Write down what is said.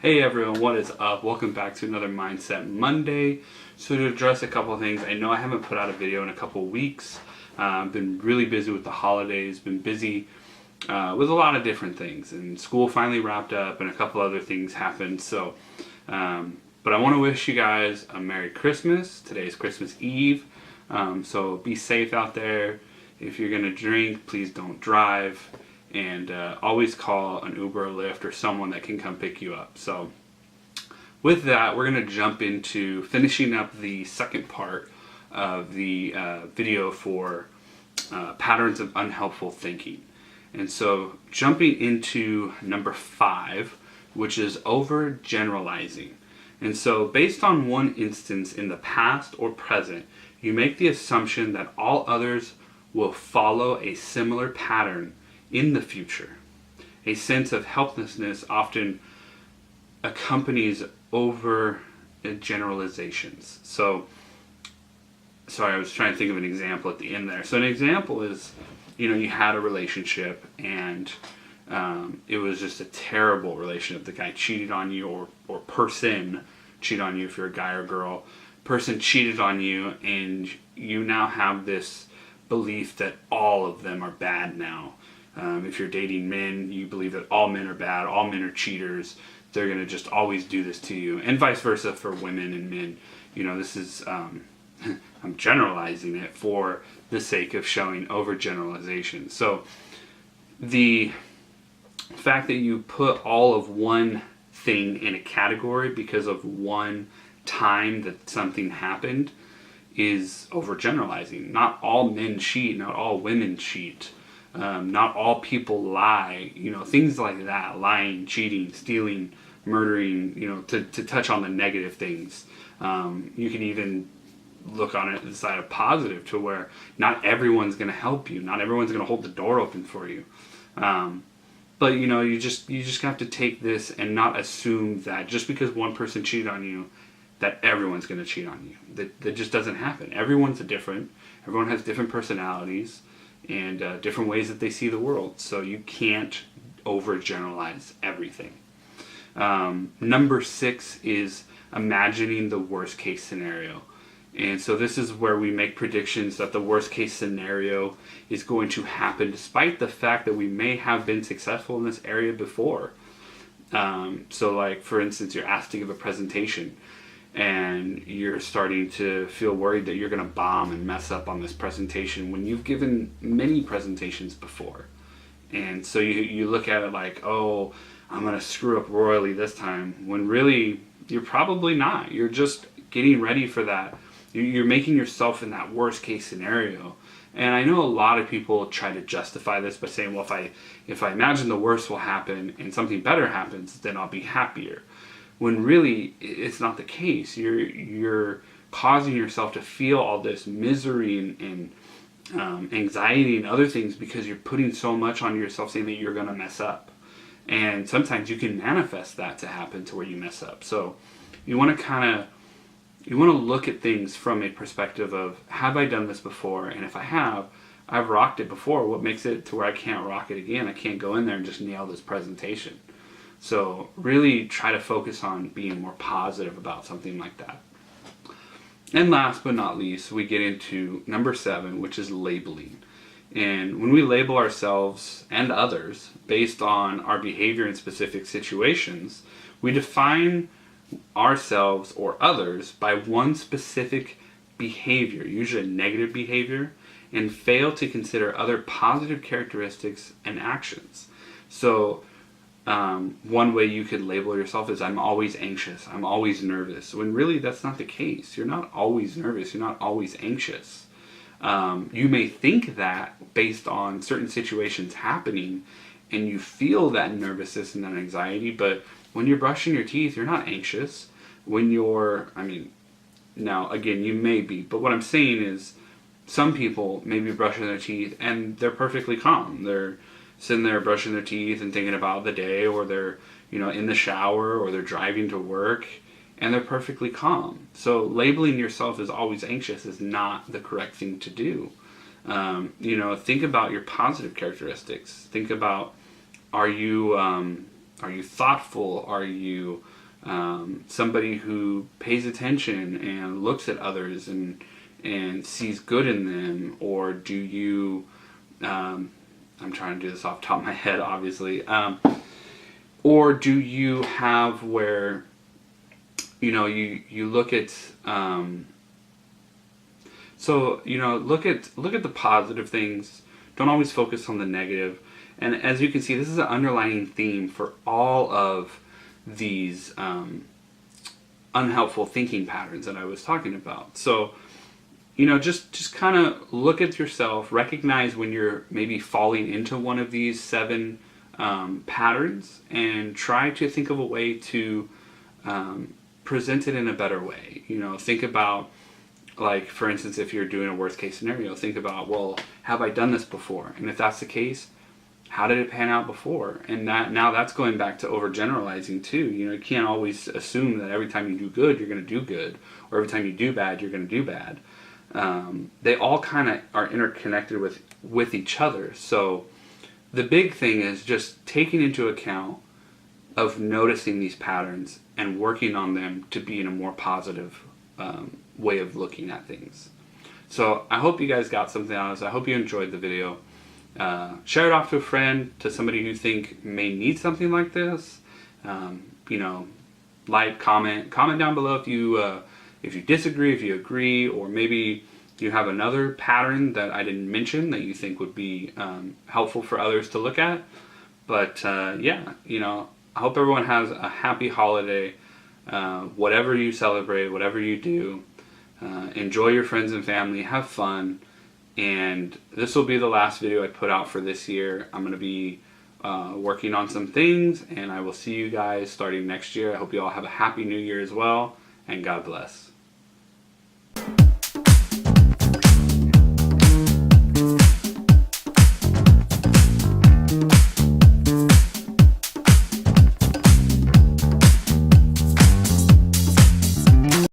Hey everyone, what is up? Welcome back to another Mindset Monday. So to address a couple of things, I know I haven't put out a video in a couple of weeks. I've been really busy with the holidays, been busy with a lot of different things, and school finally wrapped up and a couple other things happened. So, but I want to wish you guys a Merry Christmas. Today's Christmas Eve, so be safe out there. If you're going to drink, please don't drive. And always call an Uber or Lyft or someone that can come pick you up. So with that, we're going to jump into finishing up the second part of the video for Patterns of Unhelpful Thinking. And so jumping into number 5, which is Overgeneralizing. And so based on one instance in the past or present, you make the assumption that all others will follow a similar pattern in the future. A sense of helplessness often accompanies over generalizations. So, sorry, I was trying to think of an example at the end there. So an example is, you had a relationship and it was just a terrible relationship. The guy cheated on you, or person cheated on you if you're a guy or girl. Person cheated on you, and you now have this belief that all of them are bad now. If you're dating men, you believe that all men are bad, all men are cheaters, they're going to just always do this to you, and vice versa for women and men. This is, I'm generalizing it for the sake of showing overgeneralization. So the fact that you put all of one thing in a category because of one time that something happened is overgeneralizing. Not all men cheat, not all women cheat. Not all people lie, things like that, lying, cheating, stealing, murdering, to touch on the negative things. You can even look on it the side of positive, to where not everyone's going to help you, not everyone's going to hold the door open for you. But you just have to take this and not assume that just because one person cheated on you, that everyone's going to cheat on you. That just doesn't happen. Everyone's different. Everyone has different personalities and different ways that they see the world. So you can't overgeneralize everything. Number 6 is imagining the worst case scenario. And so this is where we make predictions that the worst case scenario is going to happen, despite the fact that we may have been successful in this area before. So like, for instance, you're asked to give a presentation, and you're starting to feel worried that you're going to bomb and mess up on this presentation when you've given many presentations before. And so you look at it like, oh, I'm going to screw up royally this time, when really you're probably not. You're just getting ready for that. You're making yourself in that worst case scenario. And I know a lot of people try to justify this by saying, well, if I imagine the worst will happen and something better happens, then I'll be happier. When really it's not the case. You're causing yourself to feel all this misery and anxiety and other things because you're putting so much on yourself, saying that you're going to mess up. And sometimes you can manifest that to happen to where you mess up. So you want to look at things from a perspective of, have I done this before? And if I have, I've rocked it before. What makes it to where I can't rock it again? I can't go in there and just nail this presentation. So really try to focus on being more positive about something like that. And last but not least, we get into number 7, which is labeling. And when we label ourselves and others based on our behavior in specific situations, we define ourselves or others by one specific behavior, usually a negative behavior, and fail to consider other positive characteristics and actions. So one way you could label yourself is, I'm always anxious, I'm always nervous, when really that's not the case. You're not always nervous, you're not always anxious. You may think that based on certain situations happening, and you feel that nervousness and that anxiety, but when you're brushing your teeth, you're not anxious. When now again, you may be, but what I'm saying is, some people may be brushing their teeth and they're perfectly calm. They're sitting there brushing their teeth and thinking about the day, or they're in the shower, or they're driving to work, and they're perfectly calm. So labeling yourself as always anxious is not the correct thing to do. Think about your positive characteristics. Think about, are you thoughtful? Are you somebody who pays attention and looks at others and sees good in them? Or do you, I'm trying to do this off the top of my head, obviously, or do you have where, you look at, look at the positive things. Don't always focus on the negative. And as you can see, this is an underlying theme for all of these unhelpful thinking patterns that I was talking about. So, just kind of look at yourself, recognize when you're maybe falling into one of these 7 patterns, and try to think of a way to present it in a better way. Think about, like, for instance, if you're doing a worst case scenario, think about, well, have I done this before? And if that's the case, how did it pan out before? And now that's going back to overgeneralizing too. You can't always assume that every time you do good, you're going to do good, or every time you do bad, you're going to do bad. They all kind of are interconnected with each other. So the big thing is just taking into account of noticing these patterns and working on them to be in a more positive way of looking at things. So I hope you guys got something out of this. I hope you enjoyed the video. Share it off to a friend, to somebody who you think may need something like this. Like, comment down below if you disagree, if you agree, or maybe you have another pattern that I didn't mention that you think would be helpful for others to look at. But I hope everyone has a happy holiday. Whatever you celebrate, whatever you do, enjoy your friends and family, have fun. And this will be the last video I put out for this year. I'm going to be working on some things, and I will see you guys starting next year. I hope you all have a happy new year as well, and God bless.